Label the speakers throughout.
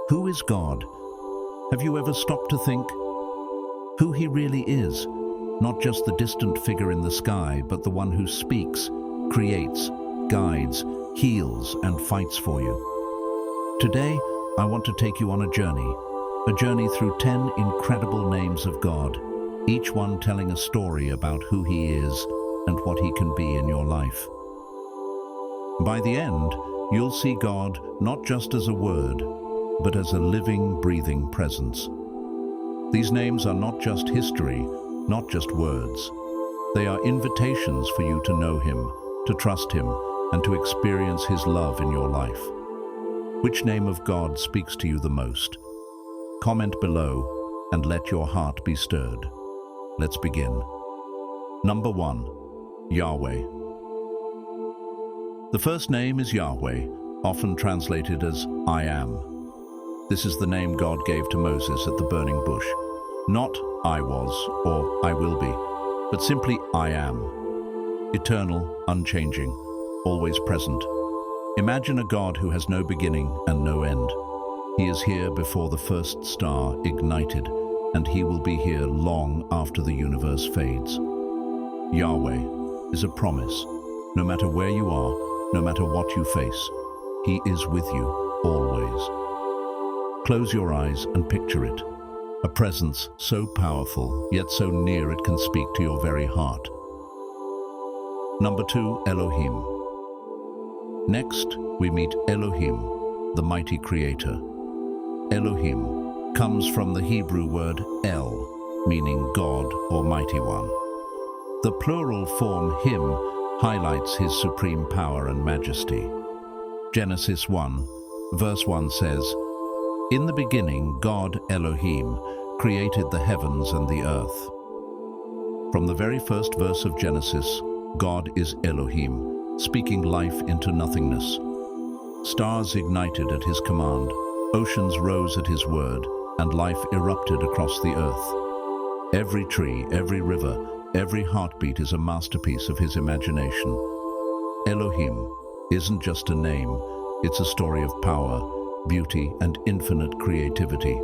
Speaker 1: Who is God? Have you ever stopped to think who He really is? Not just the distant figure in the sky, but the one who speaks, creates, guides, heals, and fights for you. Today, I want to take you on a journey through 10 incredible names of God, each one telling a story about who He is and what He can be in your life. By the end, you'll see God not just as a word, but as a living, breathing presence. These names are not just history, not just words. They are invitations for you to know Him, to trust Him, and to experience His love in your life. Which name of God speaks to you the most? Comment below and let your heart be stirred. Let's begin. Number 1. Yahweh. The first name is Yahweh, often translated as I am. This is the name God gave to Moses at the burning bush. Not I was or I will be, but simply I am. Eternal, unchanging, always present. Imagine a God who has no beginning and no end. He is here before the first star ignited, and He will be here long after the universe fades. Yahweh is a promise. No matter where you are, no matter what you face, He is with you always. Close your eyes and picture it. A presence so powerful, yet so near it can speak to your very heart. Number 2, Elohim. Next, we meet Elohim, the mighty creator. Elohim comes from the Hebrew word El, meaning God or mighty one. The plural form Him highlights His supreme power and majesty. Genesis 1, verse 1 says, "In the beginning, God, Elohim, created the heavens and the earth." From the very first verse of Genesis, God is Elohim, speaking life into nothingness. Stars ignited at His command, oceans rose at His word, and life erupted across the earth. Every tree, every river, every heartbeat is a masterpiece of His imagination. Elohim isn't just a name, it's a story of power, beauty, and infinite creativity.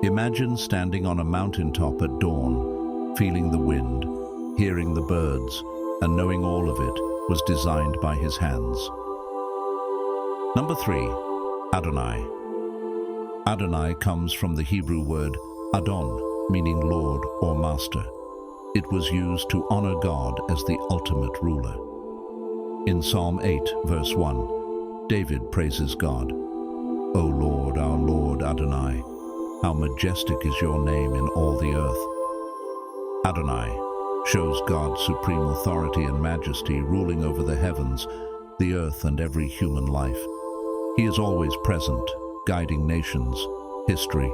Speaker 1: Imagine standing on a mountaintop at dawn, feeling the wind, hearing the birds, and knowing all of it was designed by His hands. Number 3, Adonai. Adonai comes from the Hebrew word Adon, meaning Lord or Master. It was used to honor God as the ultimate ruler. In Psalm 8, verse 1, David praises God. O Lord, our Lord Adonai, how majestic is your name in all the earth. Adonai shows God's supreme authority and majesty ruling over the heavens, the earth, and every human life. He is always present, guiding nations, history,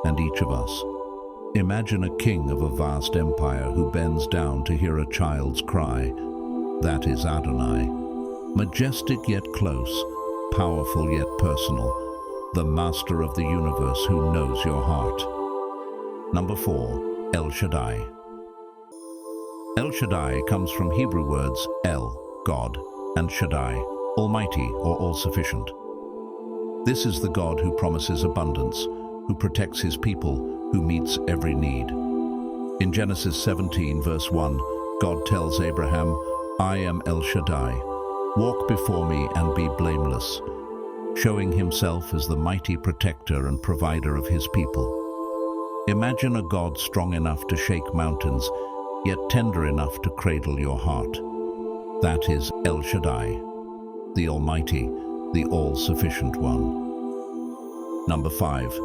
Speaker 1: and each of us. Imagine a king of a vast empire who bends down to hear a child's cry. That is Adonai. Majestic yet close, powerful yet personal, the master of the universe who knows your heart. Number 4, El Shaddai. El Shaddai comes from Hebrew words El, God, and Shaddai, Almighty or all-sufficient. This is the God who promises abundance, who protects His people, who meets every need. In Genesis 17, verse 1, God tells Abraham, "I am El Shaddai. Walk before me and be blameless," showing Himself as the mighty protector and provider of His people. Imagine a God strong enough to shake mountains, yet tender enough to cradle your heart. That is El Shaddai, the Almighty, the all-sufficient one. Number 5,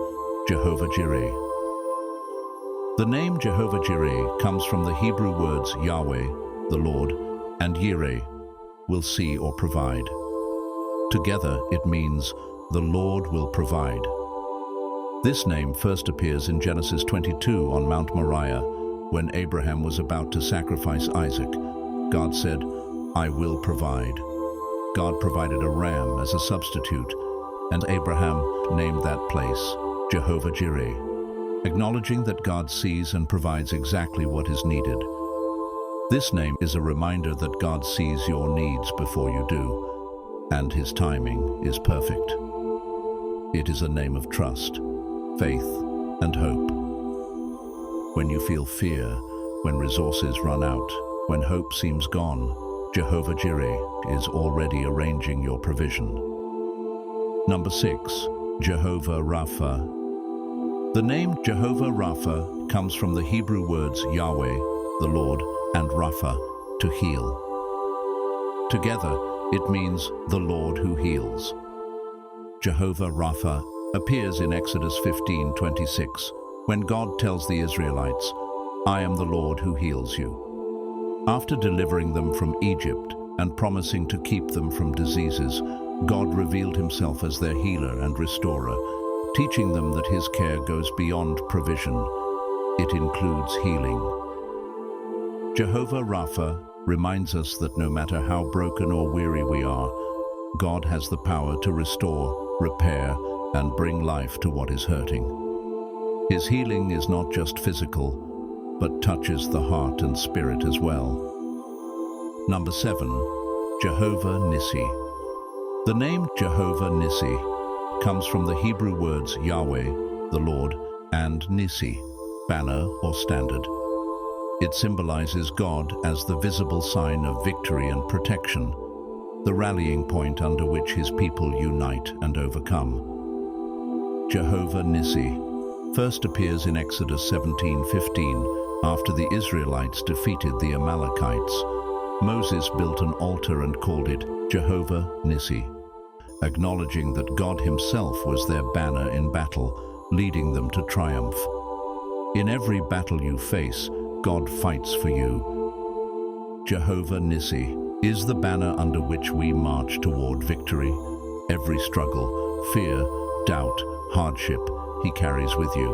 Speaker 1: Jehovah Jireh. The name Jehovah Jireh comes from the Hebrew words Yahweh, the Lord, and Jireh, will see or provide. Together it means the Lord will provide. This name first appears in Genesis 22 on Mount Moriah, when Abraham was about to sacrifice Isaac. God said, "I will provide." God provided a ram as a substitute, and Abraham named that place Jehovah Jireh, acknowledging that God sees and provides exactly what is needed. This name is a reminder that God sees your needs before you do, and His timing is perfect. It is a name of trust, faith, and hope. When you feel fear, when resources run out, when hope seems gone, Jehovah Jireh is already arranging your provision. Number 6. Jehovah Rapha. The name Jehovah Rapha comes from the Hebrew words Yahweh, the Lord, and Rapha, to heal. Together, it means the Lord who heals. Jehovah Rapha appears in Exodus 15:26, when God tells the Israelites, "I am the Lord who heals you." After delivering them from Egypt and promising to keep them from diseases, God revealed himself as their healer and restorer, teaching them that his care goes beyond provision. It includes healing. Jehovah Rapha reminds us that no matter how broken or weary we are, God has the power to restore, repair, and bring life to what is hurting. His healing is not just physical, but touches the heart and spirit as well. Number 7. Jehovah Nissi. The name Jehovah Nissi comes from the Hebrew words Yahweh, the Lord, and Nissi, banner or standard. It symbolizes God as the visible sign of victory and protection, the rallying point under which his people unite and overcome. Jehovah Nissi first appears in Exodus 17:15 after the Israelites defeated the Amalekites. Moses built an altar and called it Jehovah Nissi, acknowledging that God himself was their banner in battle, leading them to triumph. In every battle you face, God fights for you. Jehovah Nissi is the banner under which we march toward victory. Every struggle, fear, doubt, hardship, he carries with you.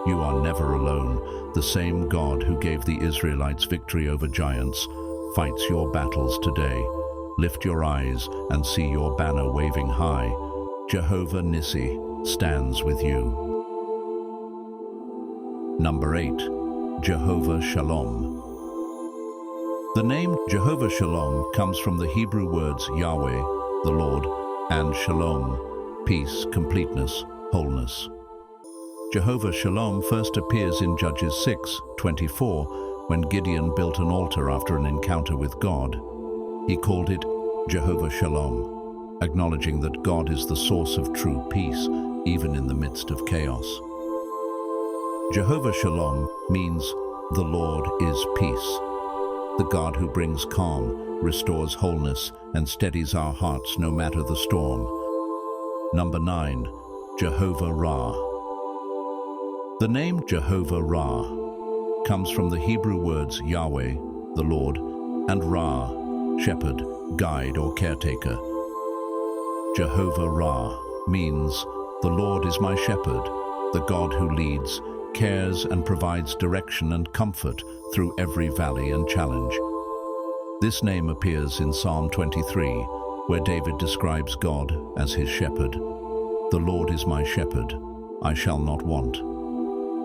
Speaker 1: You are never alone. The same God who gave the Israelites victory over giants fights your battles today. Lift your eyes and see your banner waving high. Jehovah Nissi stands with you. Number 8. Jehovah Shalom. The name Jehovah Shalom comes from the Hebrew words Yahweh, the Lord, and Shalom, peace, completeness, wholeness. Jehovah Shalom first appears in Judges 6:24, when Gideon built an altar after an encounter with God. He called it Jehovah Shalom, acknowledging that God is the source of true peace, even in the midst of chaos. Jehovah Shalom means the Lord is peace, the God who brings calm, restores wholeness, and steadies our hearts no matter the storm. Number 9. Jehovah Raah. The name Jehovah Raah comes from the Hebrew words Yahweh, the Lord, and Raah, shepherd, guide, or caretaker. Jehovah Raah means the Lord is my shepherd, the God who leads, cares, and provides direction and comfort through every valley and challenge. This name appears in Psalm 23, where David describes God as his shepherd. The Lord is my shepherd, I shall not want.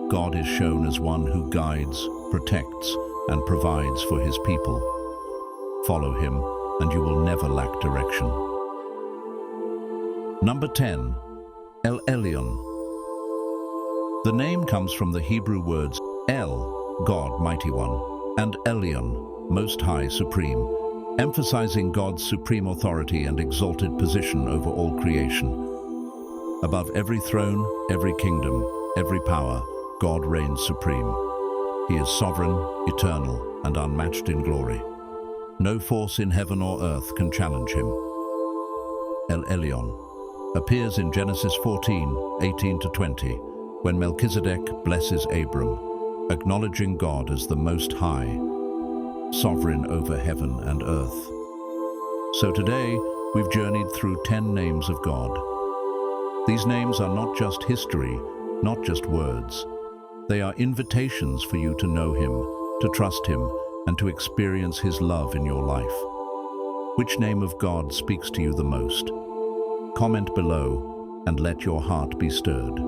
Speaker 1: God is shown as one who guides, protects, and provides for his people. Follow him, and you will never lack direction. Number 10. Elyon. The name comes from the Hebrew words El, God, Mighty One, and Elyon, Most High, Supreme, emphasizing God's supreme authority and exalted position over all creation. Above every throne, every kingdom, every power, God reigns supreme. He is sovereign, eternal, and unmatched in glory. No force in heaven or earth can challenge him. Elyon appears in Genesis 14:18-20, when Melchizedek blesses Abram, acknowledging God as the Most High, sovereign over heaven and earth. So today, we've journeyed through 10 names of God. These names are not just history, not just words. They are invitations for you to know him, to trust him, and to experience his love in your life. Which name of God speaks to you the most? Comment below and let your heart be stirred.